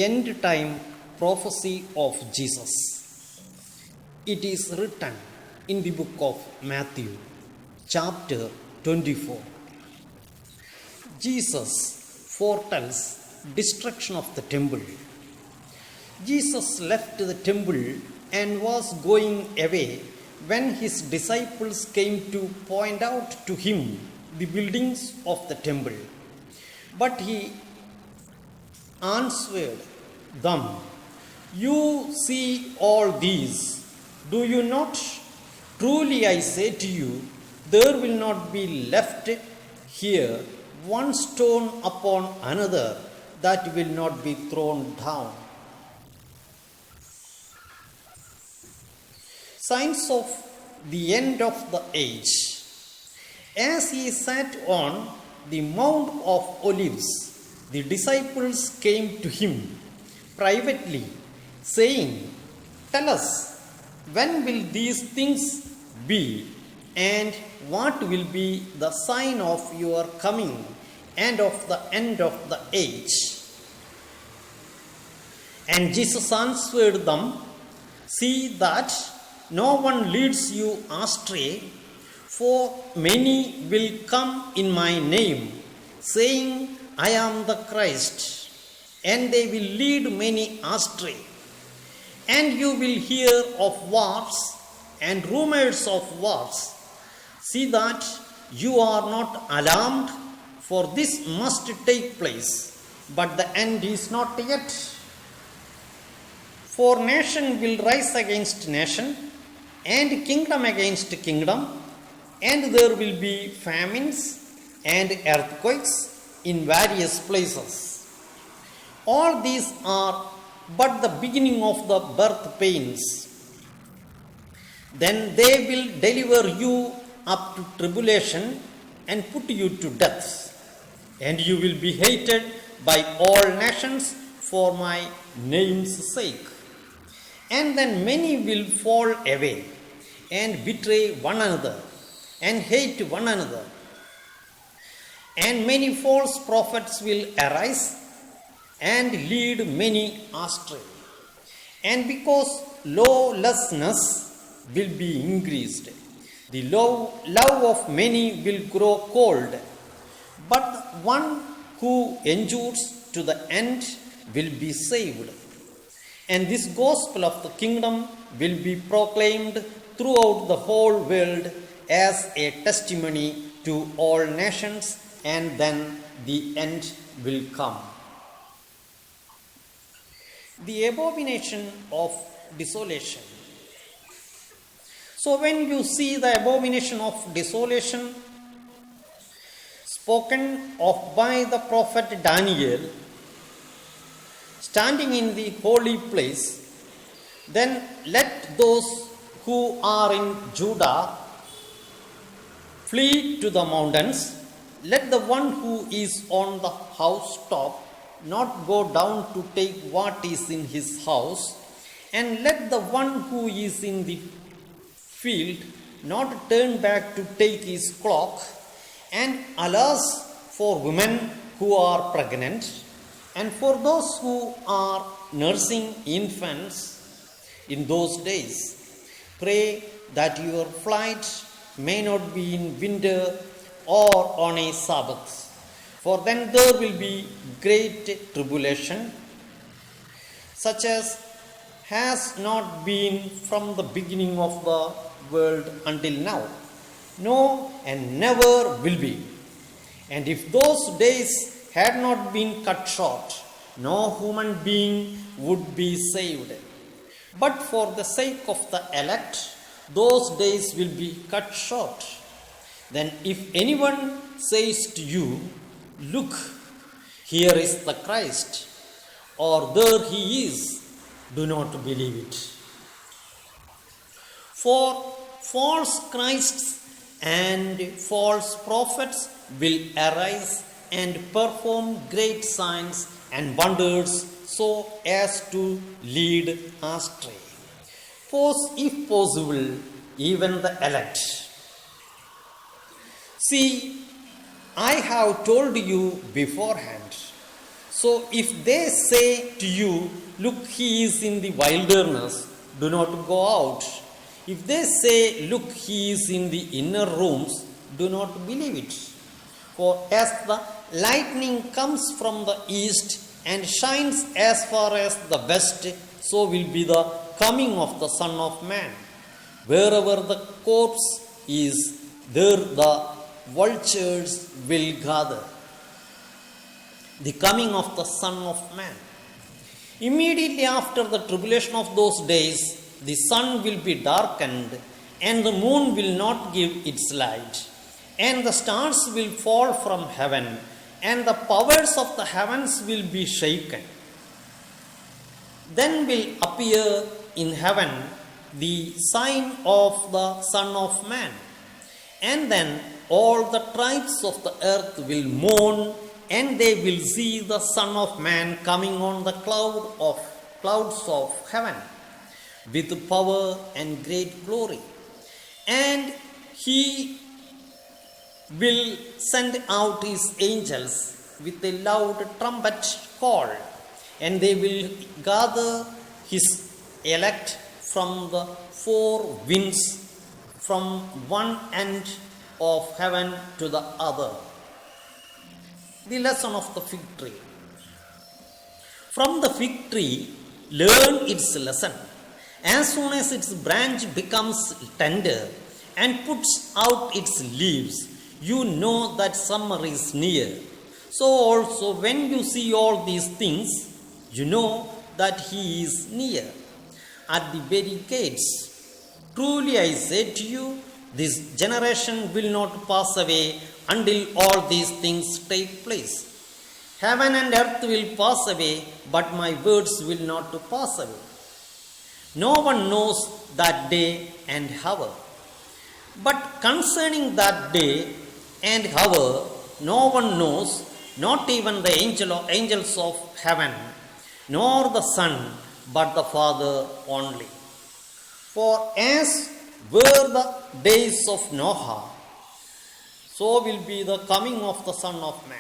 end time prophecy of Jesus. It is written in the book of Matthew, chapter 24. Jesus foretells destruction of the temple. Jesus left the temple and was going away when his disciples came to point out to him the buildings of the temple. But he answered them, "You see all these, do you not? Truly I say to you, there will not be left here one stone upon another that will not be thrown down." Signs of the end of the age. As he sat on the Mount of Olives, the disciples came to him privately, saying, "Tell us, when will these things be, and what will be the sign of your coming and of the end of the age?" And Jesus answered them, "See that no one leads you astray, for many will come in my name, saying, 'I am the Christ,' and they will lead many astray. And you will hear of wars and rumors of wars. See that you are not alarmed, for this must take place, but the end is not yet. For nation will rise against nation, and kingdom against kingdom, and there will be famines and earthquakes in various places. All these are but the beginning of the birth pains. Then they will deliver you up to tribulation and put you to death, and you will be hated by all nations for my name's sake. And then many will fall away and betray one another and hate one another. And many false prophets will arise and lead many astray. And because lawlessness will be increased, the love of many will grow cold. But one who endures to the end will be saved. And this gospel of the kingdom will be proclaimed throughout the whole world as a testimony to all nations, and then the end will come. The abomination of desolation. So when you see the abomination of desolation spoken of by the prophet Daniel, standing in the holy place, then let those who are in Judah flee to the mountains. Let the one who is on the housetop not go down to take what is in his house, and let the one who is in the field not turn back to take his cloak. And alas for women who are pregnant, and for those who are nursing infants in those days. Pray that your flight may not be in winter or on a Sabbath, for then there will be great tribulation, such as has not been from the beginning of the world until now, no, and never will be. And if those days had not been cut short, no human being would be saved. But for the sake of the elect, those days will be cut short. Then if anyone says to you, "Look, here is the Christ," or "There he is," do not believe it. For false Christs and false prophets will arise and perform great signs and wonders, so as to lead astray, if possible, even the elect. See, I have told you beforehand. So if they say to you, look, he is in the wilderness, do not go out. If they say, look, he is in the inner rooms, do not believe it. For as the lightning comes from the east and shines as far as the west, so will be the coming of the Son of Man. Wherever the corpse is, there the vultures will gather. The coming of the Son of Man. Immediately after the tribulation of those days, the sun will be darkened, and the moon will not give its light, and the stars will fall from heaven, and the powers of the heavens will be shaken. Then will appear in heaven the sign of the Son of Man, and then all the tribes of the earth will mourn, and they will see the Son of Man coming on the clouds of heaven with power and great glory. And he will send out his angels with a loud trumpet call, and they will gather his elect from the four winds, from one end of heaven to the other. The lesson of the fig tree. From the fig tree, learn its lesson. As soon as its branch becomes tender and puts out its leaves, you know that summer is near. So also, when you see all these things, you know that he is near, at the very gates. Truly I say to you, this generation will not pass away until all these things take place. Heaven and earth will pass away, but my words will not pass away. No one knows that day and hour. But concerning that day and hour, no one knows, not even the angels of heaven, nor the Son, but the Father only. For as were the days of Noah, so will be the coming of the Son of Man.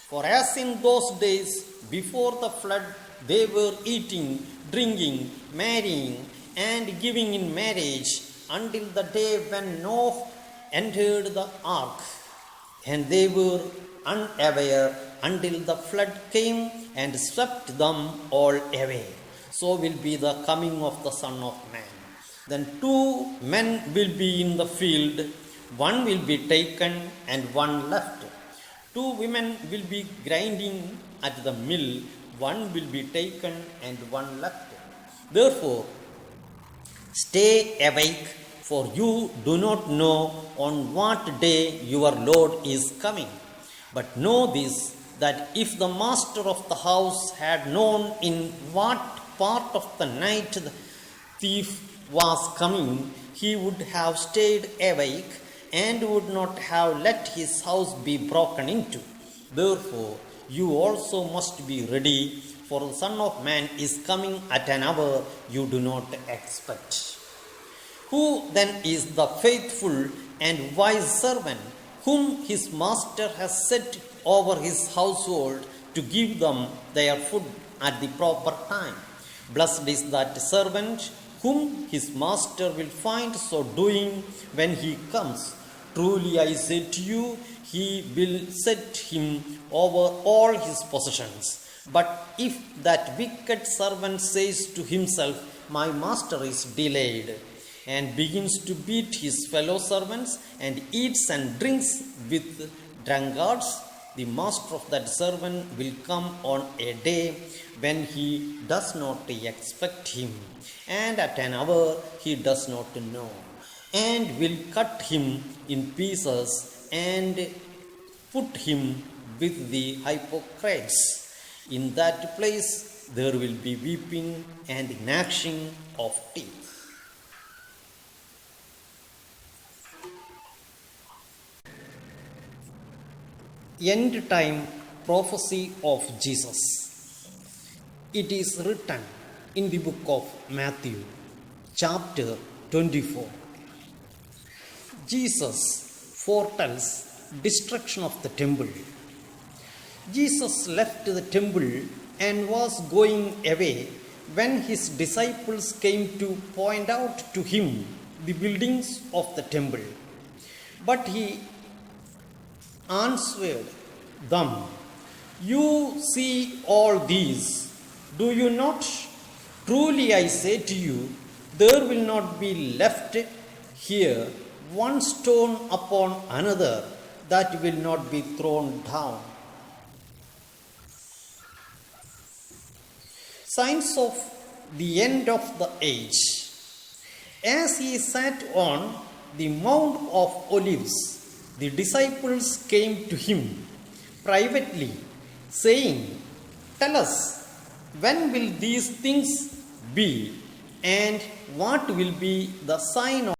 For as in those days before the flood, they were eating, drinking, marrying, and giving in marriage until the day when Noah entered the ark. And they were unaware until the flood came and swept them all away. So will be the coming of the Son of Man. Then 2 men will be in the field, one will be taken and one left. 2 women will be grinding at the mill, one will be taken and one left. Therefore, stay awake, for you do not know on what day your Lord is coming. But know this, that if the master of the house had known in what part of the night the thief was coming, he would have stayed awake and would not have let his house be broken into. Therefore, you also must be ready, for the Son of Man is coming at an hour you do not expect. Who then is the faithful and wise servant whom his master has set over his household to give them their food at the proper time? Blessed is that servant whom his master will find so doing when he comes. Truly I say to you, he will set him over all his possessions. But if that wicked servant says to himself, my master is delayed, and begins to beat his fellow servants and eats and drinks with drunkards, the master of that servant will come on a day when he does not expect him, and at an hour he does not know, and will cut him in pieces and put him with the hypocrites. In that place there will be weeping and gnashing of teeth. End time prophecy of Jesus. It is written in the book of Matthew, chapter 24. Jesus foretells destruction of the temple. Jesus left the temple and was going away when his disciples came to point out to him the buildings of the temple. But he answered them, "You see all these, do you not? Truly I say to you, there will not be left here one stone upon another that will not be thrown down." Signs of the end of the age. As he sat on the Mount of Olives, the disciples came to him privately, saying, "Tell us, when will these things be, and what will be the sign of